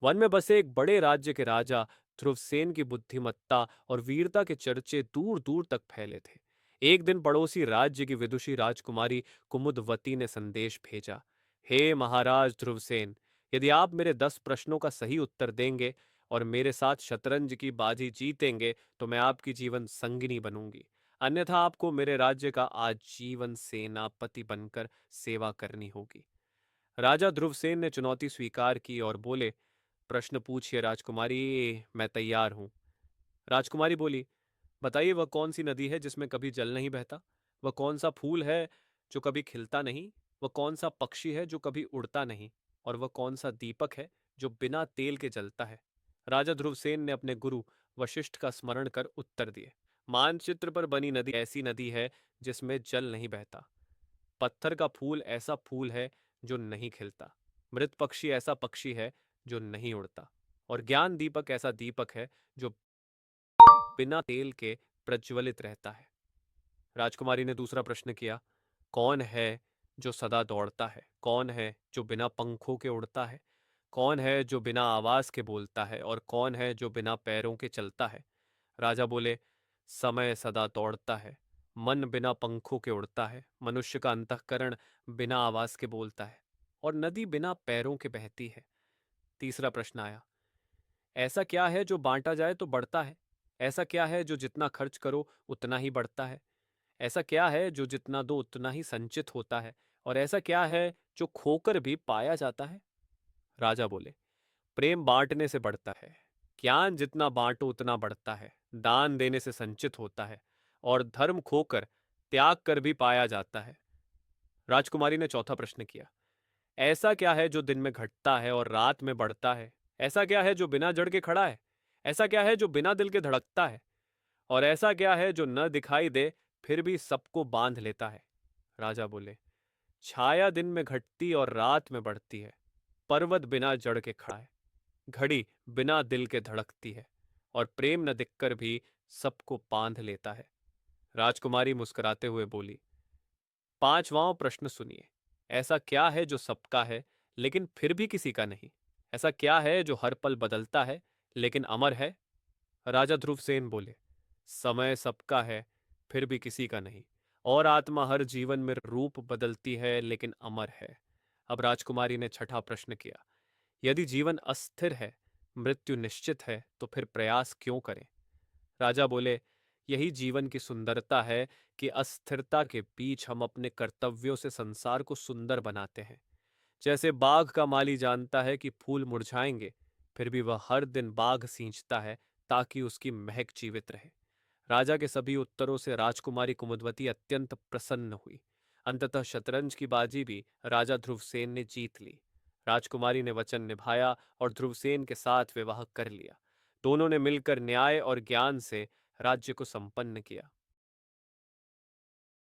One में बसे एक बड़े राज्य के राजा ध्रुवसेन की बुद्धिमत्ता और वीरता के चर्चे दूर दूर तक फैले थे। एक दिन पड़ोसी राज्य की विदुषी राजकुमारी कुमुदवती ने संदेश भेजा। हे महाराज ध्रुवसेन, यदि आप मेरे 10 प्रश्नों का सही उत्तर देंगे और मेरे साथ शतरंज की बाजी जीतेंगे तो मैं आपकी जीवन संगिनी बनूंगी। अन्यथा आपको मेरे राज्य का आजीवन सेनापति बनकर सेवा करनी होगी। राजा ध्रुवसेन ने चुनौती स्वीकार की और बोले, प्रश्न पूछिए राजकुमारी, मैं तैयार हूं। राजकुमारी बोली, बताइए वह कौन सी नदी है जिसमें कभी जल नहीं बहता? वह कौन सा फूल है जो कभी खिलता नहीं? वह कौन सा पक्षी है जो कभी उड़ता नहीं? और वह कौन सा दीपक है जो बिना तेल के जलता है? राजा ध्रुवसेन ने अपने गुरु वशिष्ठ का स्मरण कर उत्तर दिए। मानचित्र पर बनी नदी ऐसी नदी है जिसमें जल नहीं बहता। पत्थर का फूल ऐसा फूल है जो नहीं खिलता। मृत पक्षी ऐसा पक्षी है जो नहीं उड़ता। और ज्ञान दीपक ऐसा दीपक है जो बिना तेल के प्रज्वलित रहता है। राजकुमारी ने दूसरा प्रश्न किया, कौन है जो सदा दौड़ता है? कौन है जो बिना पंखों के उड़ता है? कौन है जो बिना आवाज के बोलता है? और कौन है जो बिना पैरों के चलता है? राजा बोले, समय सदा दौड़ता है, मन बिना पंखों के उड़ता है, मनुष्य का अंतःकरण बिना आवाज के बोलता है, और नदी बिना पैरों के बहती है। तीसरा प्रश्न आया, ऐसा क्या है जो बांटा जाए तो बढ़ता है? ऐसा क्या है जो जितना खर्च करो उतना ही बढ़ता है? ऐसा क्या है जो जितना दो उतना ही संचित होता है? और ऐसा क्या है जो खोकर भी पाया जाता है? राजा बोले, प्रेम बांटने से बढ़ता है, ज्ञान जितना बांटो उतना बढ़ता है, दान देने से संचित होता है, और धर्म खोकर त्याग कर भी पाया जाता है। राजकुमारी ने चौथा प्रश्न किया, ऐसा क्या है जो दिन में घटता है और रात में बढ़ता है? ऐसा क्या है जो बिना जड़ के खड़ा है? ऐसा क्या है जो बिना दिल के धड़कता है? और ऐसा क्या है जो न दिखाई दे फिर भी सबको बांध लेता है? राजा बोले, छाया दिन में घटती और रात में बढ़ती है, पर्वत बिना जड़ के खड़ा है, घड़ी बिना दिल के धड़कती है, और प्रेम न दिखकर भी सबको बांध लेता है। राजकुमारी मुस्कुराते हुए बोली, पांचवां प्रश्न सुनिए। ऐसा क्या है जो सबका है लेकिन फिर भी किसी का नहीं? ऐसा क्या है जो हर पल बदलता है लेकिन अमर है? राजा ध्रुवसेन बोले, समय सबका है फिर भी किसी का नहीं, और आत्मा हर जीवन में रूप बदलती है लेकिन अमर है। अब राजकुमारी ने छठा प्रश्न किया, यदि जीवन अस्थिर है, मृत्यु निश्चित है, तो फिर प्रयास क्यों करें? राजा बोले, यही जीवन की सुंदरता है कि अस्थिरता के बीच हम अपने कर्तव्यों से संसार को सुंदर बनाते हैं। जैसे बाग का माली जानता है कि फूल मुरझाएंगे, फिर भी वह हर दिन बाग सींचता है ताकि उसकी महक जीवित रहे। राजा के सभी उत्तरों से राजकुमारी कुमुदवती अत्यंत प्रसन्न हुई। अंततः शतरंज की बाजी भी राजा ध्रुवसेन ने जीत ली। राजकुमारी ने वचन निभाया और ध्रुवसेन के साथ विवाह कर लिया। दोनों ने मिलकर न्याय और ज्ञान से राज्य को संपन्न किया।